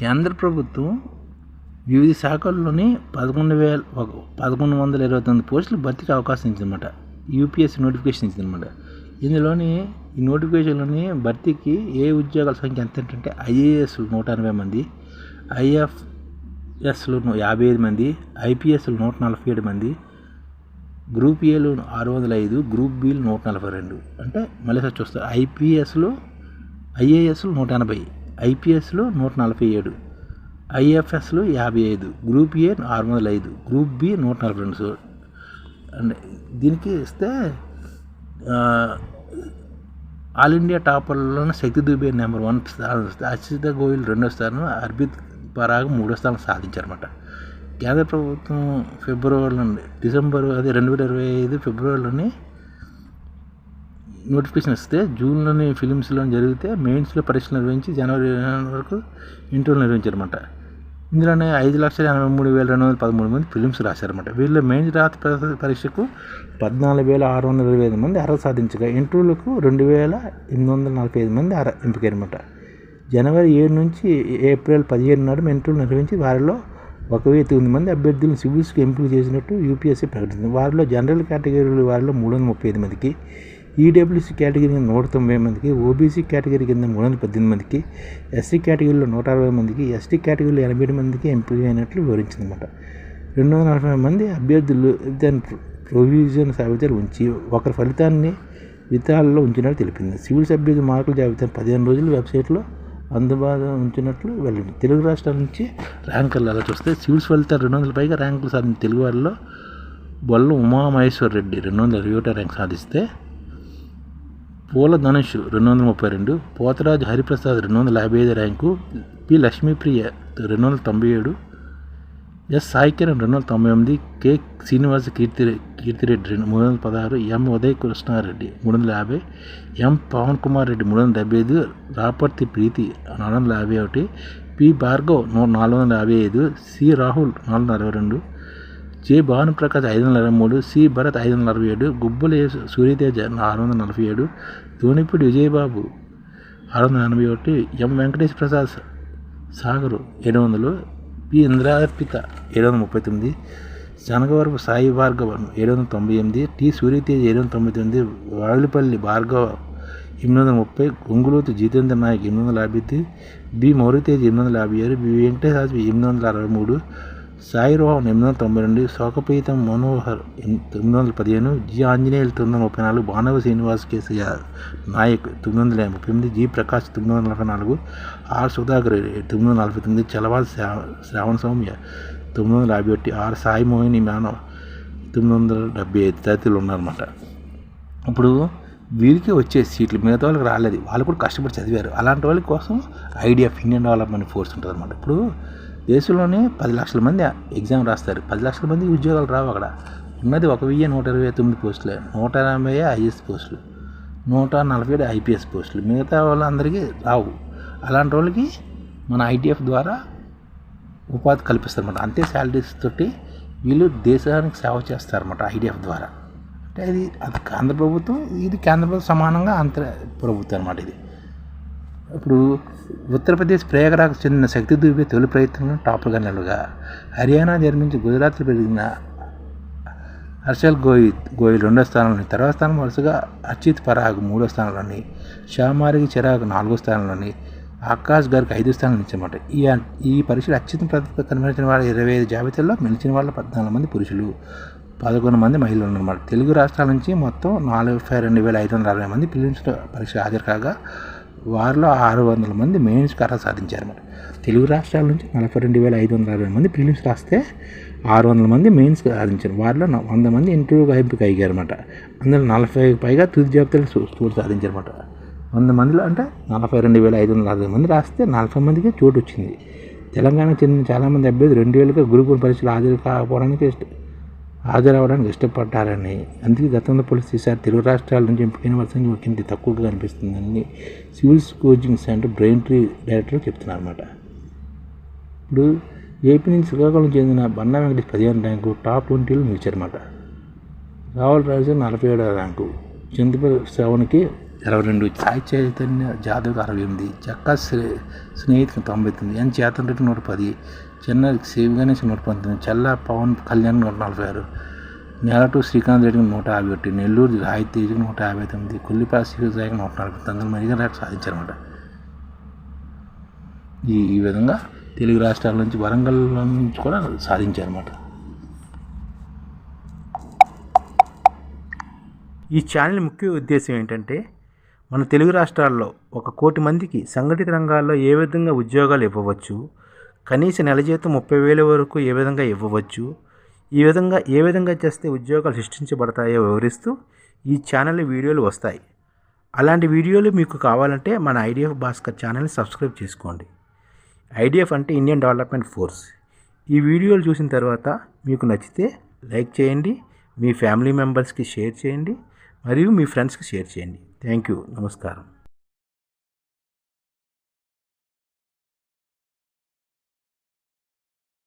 కేంద్ర ప్రభుత్వం వివిధ శాఖల్లోని 1129 పోస్టులు భర్తీకి అవకాశం ఇచ్చిందన్నమాట. UPSC notification ఇచ్చిందన్నమాట. ఇందులోని ఈ నోటిఫికేషన్లోని భర్తీకి ఏ ఉద్యోగాల సంఖ్య ఎంత ఏంటంటే ఐఏఎస్లు 180 మంది, ఐఎఫ్ఎస్లు 55 మంది, ఐపీఎస్లు 147 మంది, గ్రూప్ ఏలు 605, గ్రూప్ బీలు 142. అంటే మళ్ళీ చూస్తారు, ఐఏఎస్లు 180, ఐపీఎస్లు 147, ఐఎఫ్ఎస్లు 55, group A 605, group B 142. And దీనికి ఇస్తే ఆల్ ఇండియా టాపర్లోనే శక్తి దుబే నెంబర్ 1 స్థానం వస్తే, అర్చిత గోయల్ 2వ స్థానం, అర్పిత్ పరాగ్ 3వ స్థానం సాధించారన్నమాట. కేంద్ర ప్రభుత్వం డిసెంబర్ 2025 ఫిబ్రవరిలోని నోటిఫికేషన్ ఇస్తే జూన్లోని ఫిలిమ్స్లో జరిగితే మెయిన్స్లో పరీక్షలు నిర్వహించి జనవరి వరకు ఇంటర్వ్యూలు నిర్వహించారన్నమాట. ఇందులోనే 5,83,213 మంది ఫిలిమ్స్ రాశారన్నమాట. వీళ్ళు మెయిన్స్ రాత పరీక్షకు 14,625 మంది అర్హత సాధించగా ఇంటర్వ్యూలకు 2,845 మంది ఎంపికయ్యారన్నమాట. జనవరి 7 నుంచి ఏప్రిల్ 17 నాడు ఇంటర్వ్యూలు నిర్వహించి వారిలో 1,009 మంది అభ్యర్థులను సివిల్స్కి ఎంపిక చేసినట్టు యూపీఎస్సీ ప్రకటించింది. వారిలో జనరల్ కేటగిరీ వారిలో 335 మందికి, ఈడబ్ల్యూసీ కేటగిరీ కింద 190 మందికి, ఓబీసీ కేటగిరీ కింద 318 మందికి, ఎస్సీ కేటగిరీలో 160 మందికి, ఎస్టీ కేటగిరీలో 87 మందికి ఎంపిక అయినట్లు వివరించిందన్నమాట. 240 మంది అభ్యర్థులు ప్రొవిజన్ జాబితాలు ఉంచి ఒకరి ఫలితాన్ని వితాలలో ఉంచినట్టు తెలిపింది. సివిల్స్ అభ్యర్థి మార్కుల జాబితాను 15 రోజులు వెబ్సైట్లో అందుబాటులో ఉంచినట్లు వెళ్ళింది. తెలుగు రాష్ట్రాల నుంచి ర్యాంకులు అలా చూస్తే సివిల్స్ ఫలితాలు 200 పైగా ర్యాంకులు సాధించిన తెలుగు వారిలో బొల్లం ఉమామహేశ్వర్ రెడ్డి 221 ర్యాంక్ సాధిస్తే, Poola Dhanush 232, Potharaju Hariprasad 255 rank, P Lakshmipriya 297, S Saikiran 298, K Srinivasa Keerthireddy 316, M Uday Krishnareddy 350, M Pavan Kumar Reddy 375, Raparthi Preethi 451, P Bhargav 455, C Rahul 462, J Bhanuprakash 523, C Bharath 567, Gubbala Suryateja 647, Dhonipudi Vijayababu 681, M Venkatesh Prasad Sagar 700, P Indrarpitha 739, Shanagavarapu Sai Bhargava 798, T Suryatej 799, Vavilipalli Bhargava 830, Gongulothu Jitendra Naik 850, B Mauritej 856, B Venkateshadri 863, Sai Rohan 892, Shokapeetham Manohar 915, G Anjaneyulu 934, Banava Srinivas KCR Nayak 938, G Prakash 944, R Sudhakar 949, Chalaval Shravana Soumya 951, R Sai Mohini Manav 975 తదితరులు ఉన్నారన్నమాట. ఇప్పుడు వీరికి వచ్చే సీట్లు మిగతా వాళ్ళకి రాలేదు, వాళ్ళు కూడా కష్టపడి చదివారు. అలాంటి వాళ్ళ కోసం ఐడిఎఫ్ ఇండియన్ డెవలప్మెంట్ ఫోర్స్ ఉంటుంది అన్నమాట. ఇప్పుడు దేశంలోనే 10 లక్షల మంది ఎగ్జామ్ రాస్తారు, 10 లక్షల మంది ఉద్యోగాలు రావు. అక్కడ ఉన్నది 1,129 పోస్టులే, 180 ఐఏఎస్ పోస్టులు, 147 ఐపీఎస్ పోస్టులు, మిగతా వాళ్ళందరికీ రావు. అలాంటి వాళ్ళకి మన ఐటీఎఫ్ ద్వారా ఉపాధి కల్పిస్తారన్నమాట. అంతే శాలరీస్ తోటి వీళ్ళు దేశానికి సేవ చేస్తారన్నమాట ఐటీఎఫ్ ద్వారా. అంటే అది కేంద్ర ప్రభుత్వం, ఇది కేంద్ర ప్రభుత్వం సమానంగా అంతర ప్రభుత్వం అన్నమాట ఇది. ఇప్పుడు ఉత్తరప్రదేశ్ ప్రయాగరాజ్కు చెందిన శక్తి దుబే తొలి ప్రయత్నంలో టాపర్గా నిలవగా, హర్యానా జన్మించి గుజరాత్లో పెరిగిన హర్షల్ గోయల్ 2వ స్థానంలోని, తర్వాత స్థానం వరుసగా అర్చిత్ పరాగ్ 3వ స్థానంలోని, షామార్గి చిరాగ్ 4వ స్థానంలోని, ఆకాష్ గర్గ్ 5వ స్థానం నిలిచారన్నమాట. ఈ పరీక్షలు అత్యుత్తమ ప్రతిభ కనిపించిన వాళ్ళ 25 జాబితాల్లో నిలిచిన వాళ్ళ 14 మంది పురుషులు, 11 మంది మహిళలు ఉన్నారన్నమాట. తెలుగు రాష్ట్రాల నుంచి మొత్తం 42,560 మంది ఫిలిమ్స్ పరీక్ష హాజరు కాగా, వారిలో 600 మంది మెయిన్స్కి అర్హత సాధించారన్నమాట. తెలుగు రాష్ట్రాల నుంచి 42,560 మంది ప్రిలిమ్స్ రాస్తే 600 మంది మెయిన్స్కి సాధించారు. వారిలో 100 మంది ఇంటర్వ్యూగా ఎంపిక అయ్యారన్నమాట. అందులో 40 పైగా తుది జాబితాలు చోటు సాధించారన్నమాట. 100 మందిలో అంటే 42,560 మంది రాస్తే 40 మందికి చోటు వచ్చింది. తెలంగాణకు చెందిన చాలామంది అభ్యర్థులు 2 ఏళ్ళుగా గ్రూప్ 1 పరీక్షలు హాజరవడానికి ఇష్టపడ్డారని, అందుకే గతంలో పోలీసు ఈసారి తెలుగు రాష్ట్రాల నుంచి ఎంపికైన వాళ్ళ సంఖ్య ఒకంత తక్కువగా కనిపిస్తుందని civils coaching centre Brain Tree director చెప్తున్నారన్నమాట. ఇప్పుడు ఏపీ నుంచి శ్రీకాకుళం చెందిన బన్నా వెంకటేష్ 15 ర్యాంకు, టాప్ 20లో నిలిచారన్నమాట. రావుల రాజు 47వ ర్యాంకు, చింతపల్లి శ్రవణ్కి 22, సాయి చైతన్య జాదవ్ 68, జక్కా స్నేహితుకి 99, ఎన్ చేతన్ రెడ్డి 110, చిన్న శివ గణేష్ 119, చల్ల పవన్ కళ్యాణ్ 146, నేలటూ శ్రీకాంత్ రెడ్డికి 151, నెల్లూరు రాయి తేజ్కి 159, కొల్లిపాటి శివసాయికి 140 తంగలు మరిగా ర్యాంక్ సాధించారన్నమాట. ఈ విధంగా తెలుగు రాష్ట్రాల నుంచి వరంగల్ నుంచి కూడా సాధించారన్నమాట. ఈ ఛానల్ ముఖ్య ఉద్దేశం ఏంటంటే మన తెలుగు రాష్ట్రాల్లో 1 కోటి మందికి సంఘటిత రంగాల్లో ఏ విధంగా ఉద్యోగాలు ఇవ్వవచ్చు, కనీస నెల జీతం 30,000 వరకు ఏ విధంగా ఇవ్వవచ్చు, ఏ విధంగా చేస్తే ఉద్యోగాలు సృష్టించబడతాయో వివరిస్తూ ఈ ఛానల్ వీడియోలు వస్తాయి. అలాంటి వీడియోలు మీకు కావాలంటే మన ఐడిఎఫ్ భాస్కర్ ఛానల్ని సబ్స్క్రైబ్ చేసుకోండి. ఐడిఎఫ్ అంటే ఇండియన్ డెవలప్మెంట్ ఫోర్స్. ఈ వీడియోలు చూసిన తర్వాత మీకు నచ్చితే లైక్ చేయండి, మీ ఫ్యామిలీ మెంబర్స్కి షేర్ చేయండి, మరియు మీ ఫ్రెండ్స్కి షేర్ చేయండి. Thank you. నమస్కారం.